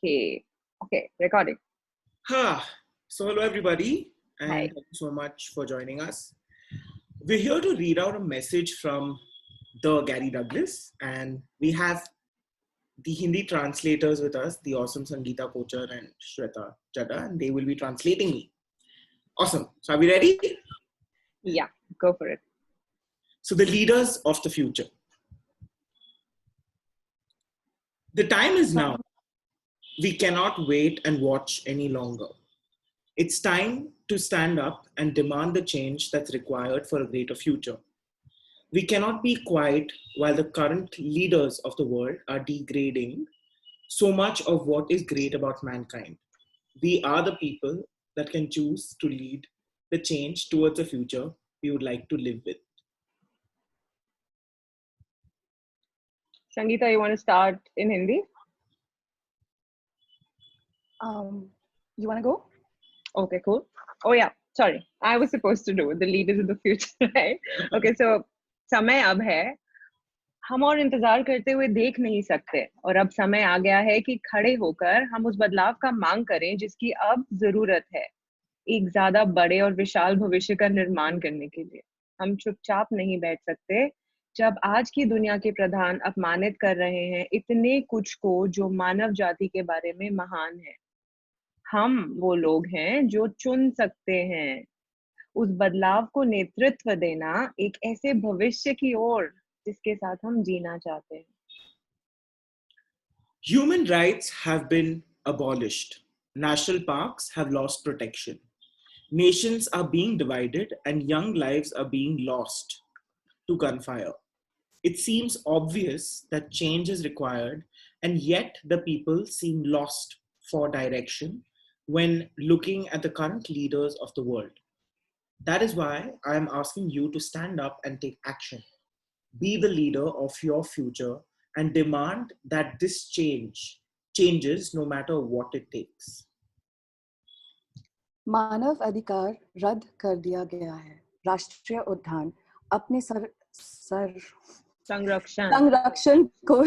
Okay. Okay, recording. So hello everybody, and Hi. thank you so much for joining us. We're here to read out a message from the Gary Douglas, and we have the Hindi translators with us, the awesome Sangeeta Kochar and Shweta Chadha, and they will be translating me. Awesome. So are we ready? Yeah, go for it. So the leaders of the future. The time is now. We cannot wait and watch any longer. It's time to stand up and demand the change that's required for a greater future. We cannot be quiet while the current leaders of the world are degrading so much of what is great about mankind. We are the people that can choose to lead the change towards a future we would like to live with. Sangeeta, you want to start in Hindi? You want to go? Okay, cool. Oh yeah, sorry. I was supposed to do the leaders of the future, right? Okay, so समय अब है, हम और इंतजार करते हुए देख नहीं सकते और अब समय आ गया है कि खड़े होकर हम उस बदलाव का मांग करें जिसकी अब जरूरत है, एक ज्यादा बड़े और विशाल भविष्य का निर्माण करने के लिए। हम चुपचाप नहीं बैठ सकते जब आज की दुनिया के प्रधान अपमानित कर रहे हैं इतने कुछ को जो मानव जाति के बारे में महान है। हम वो लोग हैं जो चुन सकते हैं उस बदलाव को नेतृत्व देना एक ऐसे भविष्य की ओर जिसके साथ हम जीना चाहते हैं। Human rights have been abolished. National parks have lost protection. Nations are being divided and young lives are being lost to gunfire. It seems obvious that change is required, and yet the people seem lost for direction when looking at the current leaders of the world. That is why I am asking you to stand up and take action. Be the leader of your future and demand that this changes no matter what it takes. मानव अधिकार रद्द कर दिया गया है। राष्ट्रीय उद्यान अपने संरक्षण को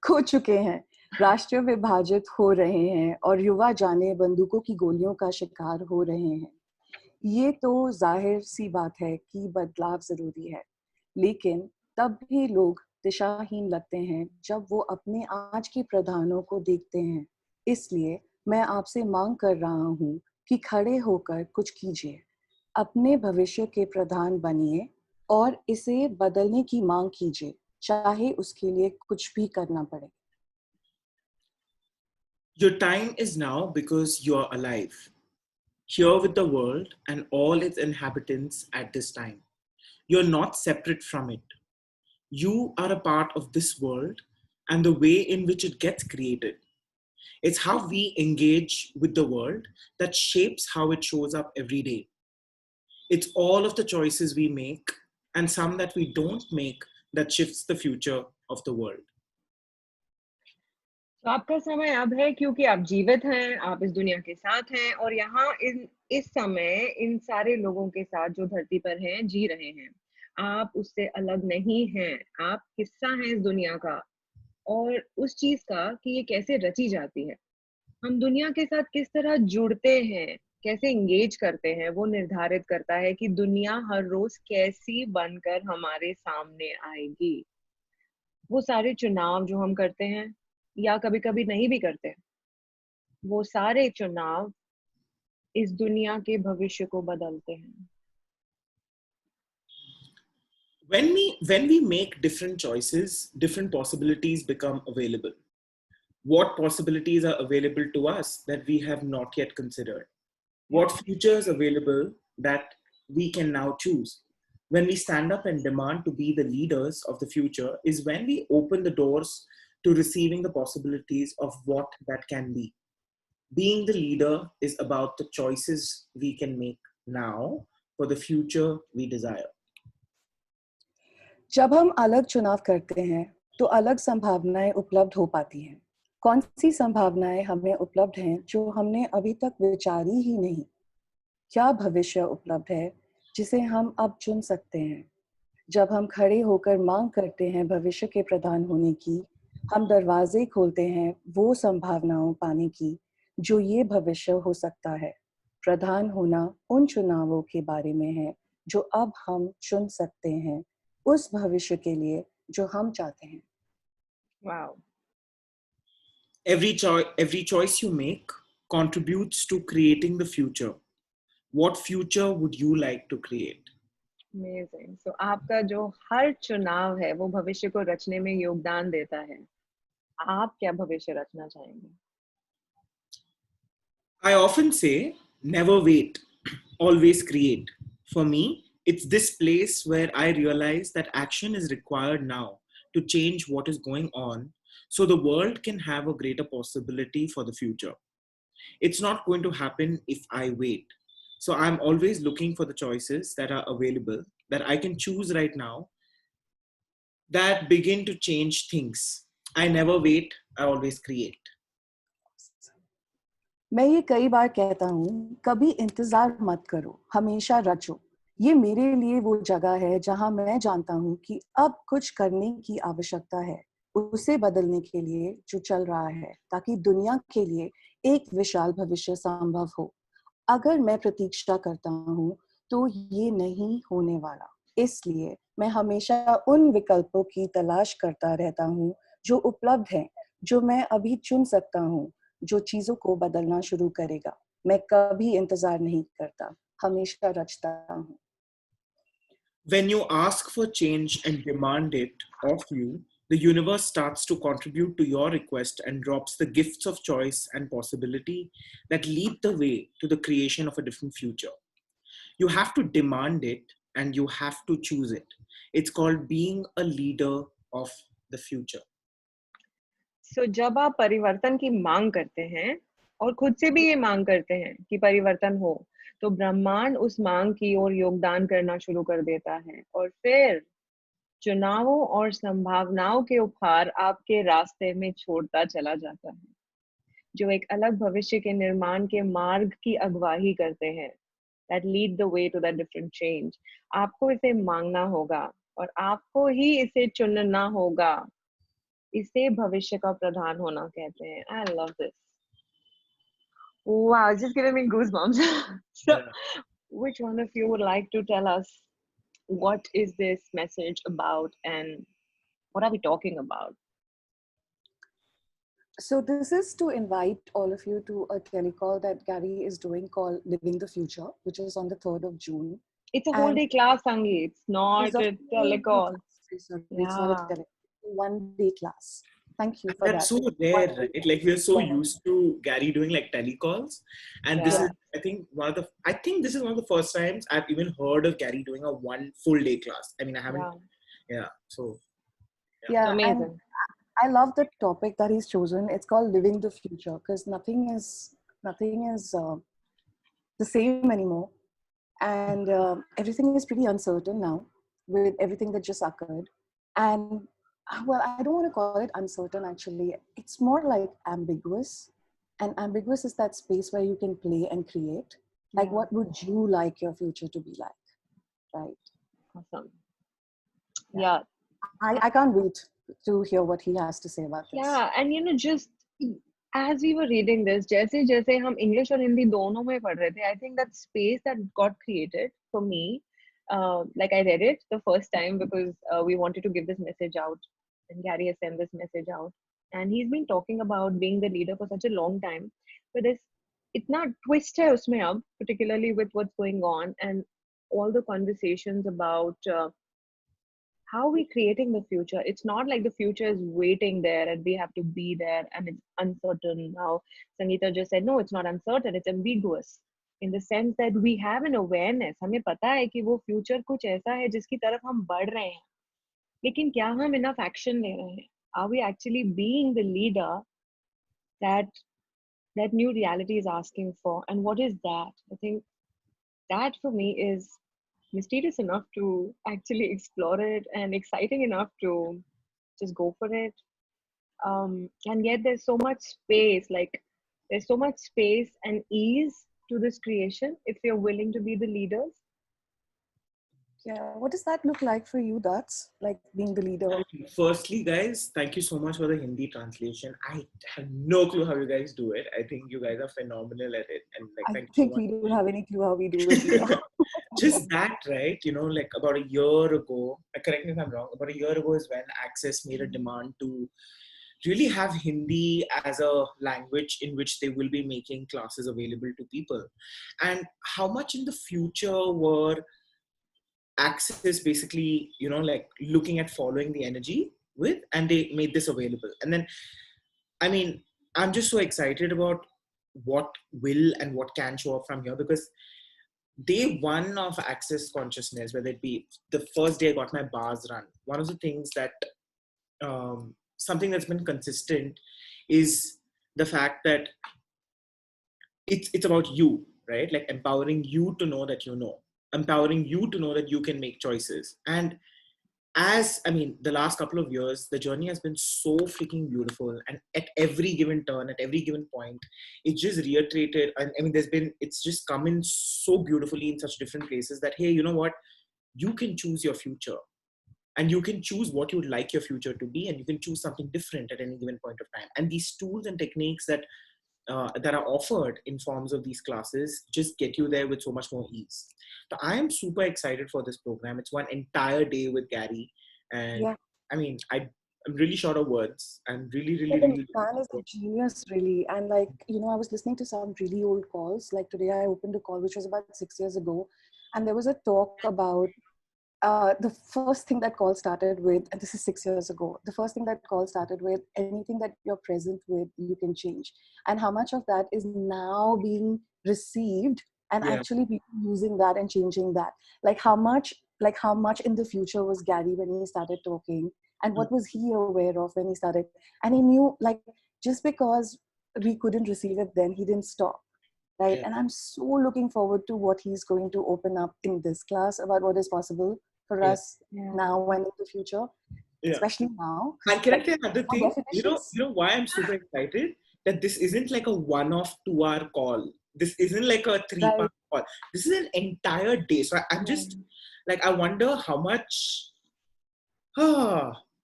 खो चुके हैं। राष्ट्र विभाजित हो रहे हैं और युवा जाने बंदूकों की गोलियों का शिकार हो रहे हैं। ये तो जाहिर सी बात है कि बदलाव जरूरी है, लेकिन तब भी लोग दिशाहीन लगते हैं जब वो अपने आज के प्रधानों को देखते हैं। इसलिए मैं आपसे मांग कर रहा हूँ कि खड़े होकर कुछ कीजिए, अपने भविष्य के प्रधान बनिए और इसे बदलने की मांग कीजिए, चाहे उसके लिए कुछ भी करना पड़े। Your time is now because you are alive, here with the world and all its inhabitants at this time. You're not separate from it. You are a part of this world and the way in which it gets created. It's how we engage with the world that shapes how it shows up every day. It's all of the choices we make and some that we don't make that shifts the future of the world. तो आपका समय अब है क्योंकि आप जीवित हैं, आप इस दुनिया के साथ हैं और यहाँ इस समय इन सारे लोगों के साथ जो धरती पर हैं जी रहे हैं। आप उससे अलग नहीं हैं, आप हिस्सा हैं इस दुनिया का और उस चीज का कि ये कैसे रची जाती है, हम दुनिया के साथ किस तरह जुड़ते हैं, कैसे इंगेज करते हैं, वो निर्धारित करता है कि दुनिया हर रोज कैसी बनकर हमारे सामने आएगी। वो सारे चुनाव जो हम करते हैं या कभी कभी नहीं भी करते हैं, वो सारे चुनाव इस दुनिया के भविष्य को बदलते हैं। When we make different choices, different possibilities become available. What possibilities are available to us that we have not yet considered? What futures available that we can now choose? When we stand up and demand to be the leaders of the future is when we open the doors to receiving the possibilities of what that can be. Being the leader is about the choices we can make now for the future we desire. जब हम अलग चुनाव करते हैं तो अलग संभावनाएं उपलब्ध हो पाती हैं। कौन सी संभावनाएं हमें उपलब्ध हैं जो हमने अभी तक विचारी ही नहीं? क्या भविष्य उपलब्ध है जिसे हम अब चुन सकते हैं? जब हम खड़े होकर मांग करते हैं भविष्य के प्रधान होने की, हम दरवाजे खोलते हैं वो संभावनाओं पाने की जो ये भविष्य हो सकता है। प्रधान होना उन चुनावों के बारे में है जो अब हम चुन सकते हैं उस भविष्य के लिए जो हम चाहते हैं। Wow. Every choice you make contributes to creating the future. What future would you like to create? Amazing. So आपका जो हर चुनाव है वो भविष्य को रचने में योगदान देता है। आप क्या भविष्य रचना चाहेंगे? I often say, never wait, always create. For me, it's this place where I realize that action is required now to change what is going on so the world can have a greater possibility for the future. It's not going to happen if I wait. So I'm always looking for the choices that are available that I can choose right now that begin to change things. I never wait, I always create. मैं ये कई बार कहता हूँ, कभी इंतजार मत करो, हमेशा रचो। ये मेरे लिए वो जगह है जहाँ मैं जानता हूँ कि अब कुछ करने की आवश्यकता है, उसे बदलने के लिए जो चल रहा है, ताकि दुनिया के लिए एक विशाल भविष्य संभव हो। अगर मैं प्रतीक्षा करता हूँ, तो ये नहीं होने वाला। इसलिए मैं हमेशा उन विकल्पों की तलाश करता रहता हूँ, जो उपलब्ध हैं, जो मैं अभी चुन सकता हूँ, जो चीजों को बदलना शुरू करेगा। मैं कभी इंतजार नहीं करता, हमेशा रचता हूँ। When you ask for change and demand it of you, the universe starts to contribute to your request and drops the gifts of choice and possibility that lead the way to the creation of a different future. You have to demand it and you have to choose it. It's called being a leader of the future. So जब आप परिवर्तन की मांग करते हैं और खुद से भी ये मांग करते हैं कि परिवर्तन हो, तो ब्रह्मांड उस मांग की ओर योगदान करना शुरू कर देता है और फिर चुनावों और संभावनाओं के उपहार आपके रास्ते में छोड़ता चला जाता है, जो एक अलग भविष्य के निर्माण के मार्ग की अगुवाई करते हैं, that lead the way to that different change. आपको इसे मांगना होगा और आपको ही इसे चुनना होगा। इसे भविष्य का प्रधान होना कहते हैं। I love this. Wow, it's just giving me goosebumps. So, Yeah. which one of you would like to tell us what is this message about and what are we talking about? So this is to invite all of you to a telecall that Gary is doing called Living the Future, which is on the 3rd of June. It's a whole And day class, Sangeet. It's not it's a a full day telecall. class. Sorry, it's not a Yeah. telecall. It's a 1 day class. Thank you And for that's that. so rare, right? Like we're so Yeah. used to Gary doing like telecalls. And this Yeah. is, I think, I think this is one of the first times I've even heard of Gary doing a one full day class. I mean, I haven't, Yeah. so. Yeah, and Amazing. I love the topic that he's chosen. It's called Living the Future because nothing is the same anymore, and everything is pretty uncertain now with everything that just occurred. And well, I don't want to call it uncertain. Actually, it's more like ambiguous. And ambiguous is that space where you can play and create. Like, Yeah. what would you like your future to be like? Right? Awesome. Yeah. Yeah. I can't wait to hear what he has to say about this. Yeah, and just as we were reading this, जैसे जैसे हम English और हिंदी दोनों में पढ़ रहे थे, I think that space that got created for me, like I read it the first time because we wanted to give this message out, and Gary has sent this message out, and he's been talking about being the leader for such a long time, but there's इतना twist है उसमें अब, particularly with what's going on and all the conversations about how are we creating the future. It's not like the future is waiting there and we have to be there and it's uncertain now. Sangeeta just said no, it's not uncertain, it's ambiguous in the sense that we have an awareness. हमें पता है कि वो future कुछ ऐसा है जिसकी तरफ हम बढ़ रहे हैं, लेकिन क्या हम enough action ले रहे हैं? Are we actually being the leader that new reality is asking for? And what is that? I think that for me is mysterious enough to actually explore it and exciting enough to just go for it. And yet there's so much space, like there's so much space and ease to this creation if you're willing to be the leaders. Yeah. What does that look like for you, Dats? Like being the leader? Firstly, guys, thank you so much for the Hindi translation. I have no clue how you guys do it. I think you guys are phenomenal at it, and like, I thank you so think much. we don't have any clue how we do it either. Just that, right? You know, like about a year ago, correct me if I'm wrong, about a year ago is when Access made a demand to really have Hindi as a language in which they will be making classes available to people. And how much in the future were Access basically, you know, like looking at following the energy with, and they made this available. And then, I mean, I'm just so excited about what will and what can show up from here, because day one of Access consciousness, whether it be the first day I got my bars run, one of the things that something that's been consistent is the fact that it's about you, right? Like empowering you to know that you know, empowering you to know that you can make choices. And as I mean, the last couple of years, the journey has been so freaking beautiful. And at every given turn, at every given point, it just reiterated. And I mean, it's just come in so beautifully in such different places that, hey, you know what? You can choose your future, and you can choose what you would like your future to be, and you can choose something different at any given point of time. And these tools and techniques that are offered in forms of these classes just get you there with so much more ease. So I am super excited for this program. It's one entire day with Gary, and Yeah. I mean, I'm really short of words. I'm really, really, Like the really. man is a genius, really. And like, I was listening to some really old calls. Like today, I opened a call which was about 6 years ago, and there was a talk about the first thing that call started with, and this is 6 years ago. The first thing that call started with: anything that you're present with, you can change. And how much of that is now being received, and Yeah, actually people using that and changing that. Like how much in the future was Gary when he started talking, and what was he aware of when he started? And he knew, like, just because we couldn't receive it then, he didn't stop, right? yeah, And I'm so looking forward to what he's going to open up in this class about what is possible for yeah, us Yeah. now and in the future, yeah. especially now. And can I Like, tell you another more thing? definitions. You know why I'm super excited? That this isn't like a one-off 2 hour call. This isn't like a 3 part Right. call. This is an entire day. So I'm just like, I wonder how much,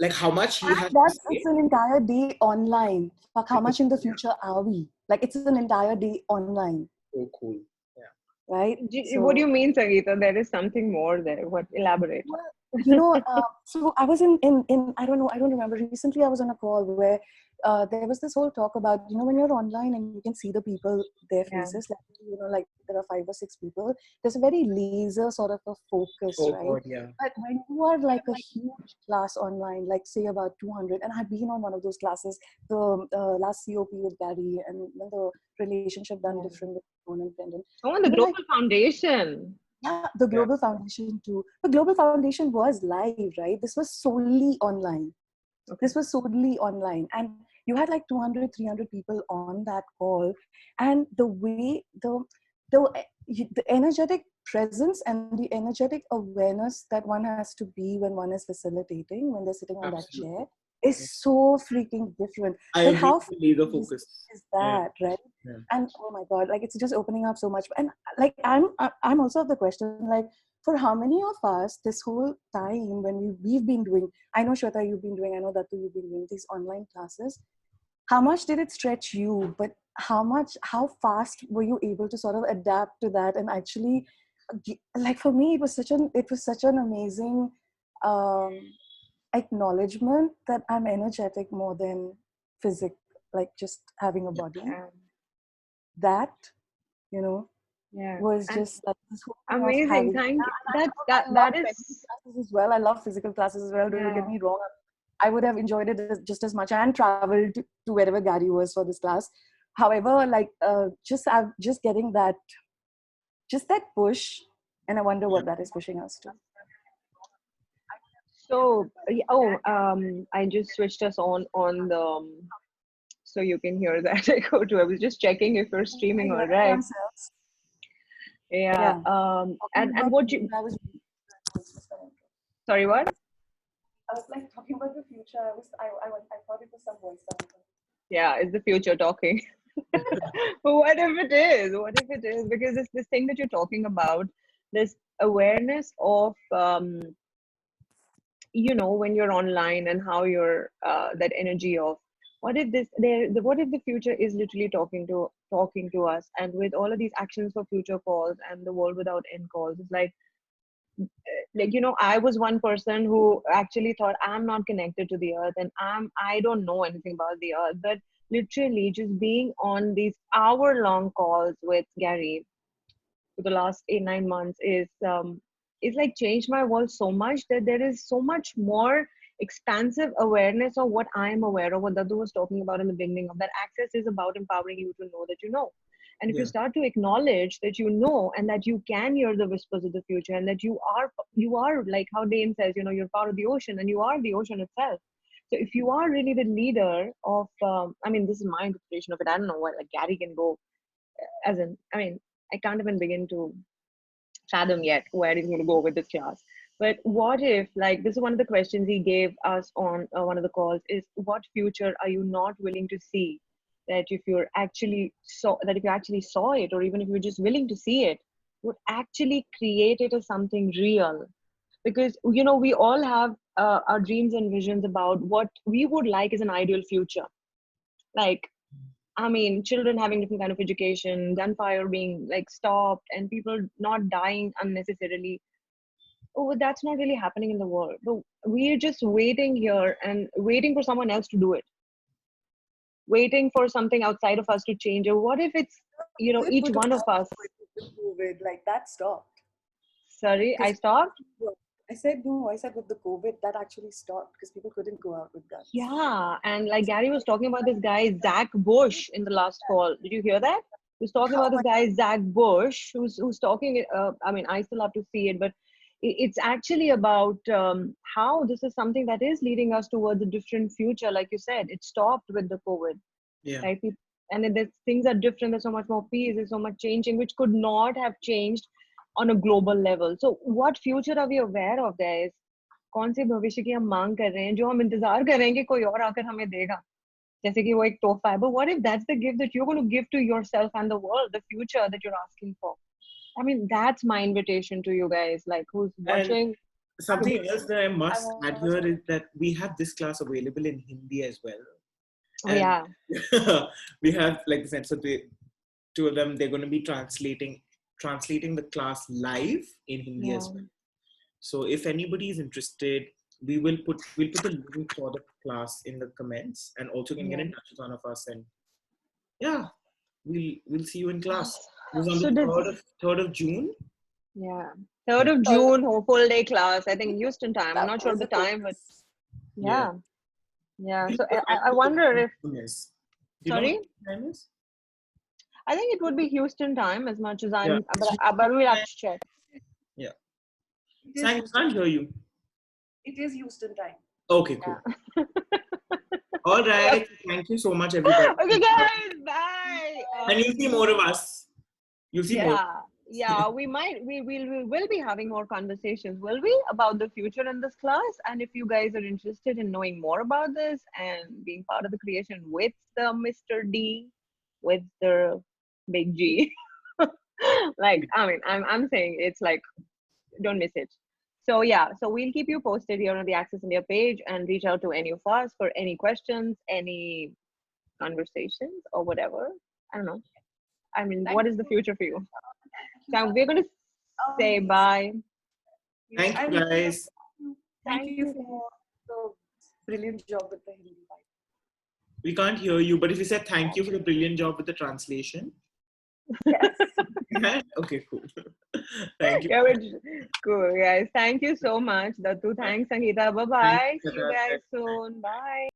like how much he And has to that's, say. it's an entire day online. Fuck, how much in the future are we? Like, it's an entire day online, So cool. Yeah. right? What do So you mean, Sangeeta? There is something more there. What? Elaborate. well, so I was in I don't remember. Recently, I was on a call where there was this whole talk about, when you're online and you can see the people, their Yeah. faces, like there are 5 or 6 people. There's a very laser sort of a focus, Oh right? God, yeah. But when you are like a huge class online, like say about 200, and I've been on one of those classes, the last COP with Gary, and then the relationship done Yeah. different with Ron and Brendan. Oh, the Even like, Global Foundation. yeah, the Yeah. Global Foundation too. The Global Foundation was live, right? This was solely online. Okay. This was solely online. And you had like 200, 300 people on that call. And the way, the energetic presence and the energetic awareness that one has to be when one is facilitating, when they're sitting on that chair, Absolutely. Yeah. is so freaking different. I Like, agree how with the laser is focus. Yeah. that, right? Yeah. And oh my god, like, it's just opening up so much. And like, I'm also of the question, like, for how many of us this whole time when we've been doing, I know Shweta, you've been doing, I know Dattu, you've been doing these online classes, how much did it stretch you? But how fast were you able to sort of adapt to that? And actually, like, for me, it was such an amazing um acknowledgement that I'm energetic more than physic, like just having a body. Yeah. That, you know, Yeah. was And just like this whole thing of amazing. having. Thank you. I love That mental is. classes as well. I love physical classes as well. Don't get Yeah. me wrong. I would have enjoyed it just as much and traveled to wherever Gary was for this class. However, like, just getting that push, and I wonder what that is pushing us to. So, I just switched us on the, so you can hear that echo too. I was just checking if you're Are streaming you all hearing right. ourselves? Yeah. Yeah. And Talking about what the you, future, sorry, what? I was like talking about the future. I thought it was some voice sound. Yeah, is the future talking? But what if it is? What if it is? Because this thing that you're talking about, this awareness of when you're online and how you're that energy of what if what if the future is literally talking to us, and with all of these actions for future calls and the world without end calls, it's like I was one person who actually thought I'm not connected to the earth, and I don't know anything about the earth. But literally just being on these hour-long calls with Gary for the last 8-9 months is like changed my world so much, that there is so much more expansive awareness of what I am aware of, what Dadu was talking about in the beginning, of that access is about empowering you to know that you know. And if you start to acknowledge that you know, and that you can hear the whispers of the future, and that you are like how Dane says, you're part of the ocean, and you are the ocean itself. So if you are really the leader of, this is my interpretation of it. I don't know what like Gary can go I can't even begin to fathom yet where he's going to go with this class. But what if, like, this is one of the questions he gave us on one of the calls, is what future are you not willing to see? That if you actually saw it, or even if you're just willing to see it, would actually create it as something real. Because, we all have our dreams and visions about what we would like as an ideal future. Like, children having different kind of education, gunfire being like stopped, and people not dying unnecessarily. Oh, that's not really happening in the world. But we're just waiting here and waiting for someone else to do it. Waiting for something outside of us to change. Or what if it's, each one of us. COVID, like that stopped. Sorry, I stopped? I said with the COVID, that actually stopped because people couldn't go out with guns. Yeah, and like Gary was talking about this guy, Zach Bush, in the last call. Did you hear that? He was talking about this guy, Zach Bush, who's talking, I still have to see it, but it's actually about how this is something that is leading us towards a different future. Like you said, it stopped with the COVID. Yeah. Right? And then things are different. There's so much more peace. There's so much changing, which could not have changed on a global level. So what future are we aware of there is कौन से भविष्य की हम मांग कर रहे हैं जो हम इंतजार कर रहे हैं कि कोई और आकर हमें देगा जैसे कि वो एक तोहफा है. But what if that's the gift that you're going to give to yourself and the world, the future that you're asking for? That's my invitation to you guys, like who's watching. And something else that I must add here is that we have this class available in Hindi as well. Oh, yeah. We have, like I said, so two of them, they're going to be translating the class live in Hindi as well. So if anybody is interested, we'll put the link for the class in the comments, and also can get in touch with one of us, and we'll see you in class. It was on the 3rd of June. Yeah, 3rd of June, full day class. I think Houston time. I'm not sure of the time, but yeah. So I wonder if. Sorry. What time is? I think it would be Houston time as much as I'm, but we'll have to check. Yeah. I can't hear you. It is Houston time. Okay, cool. Yeah. All right. Thank you so much, everybody. Okay, guys. Bye. And you'll see more of us. You'll see more. Yeah. We will be having more conversations, will we, about the future in this class? And if you guys are interested in knowing more about this and being part of the creation with the Mr. D, with the big G, like, I'm saying it's like, don't miss it. So so we'll keep you posted here on the Access India page, and reach out to any of us for any questions, any conversations, or whatever. I don't know. What is the future for you? So we're going to say bye. Thank you, guys. Thank you for the brilliant job with the Hindi. We can't hear you, but if you said thank you for the brilliant job with the translation. Yes. Okay, cool. Thank you. Cool, guys. Thank you so much, Dattu. Thanks, Sangeeta. Bye-bye. See you guys soon. Bye.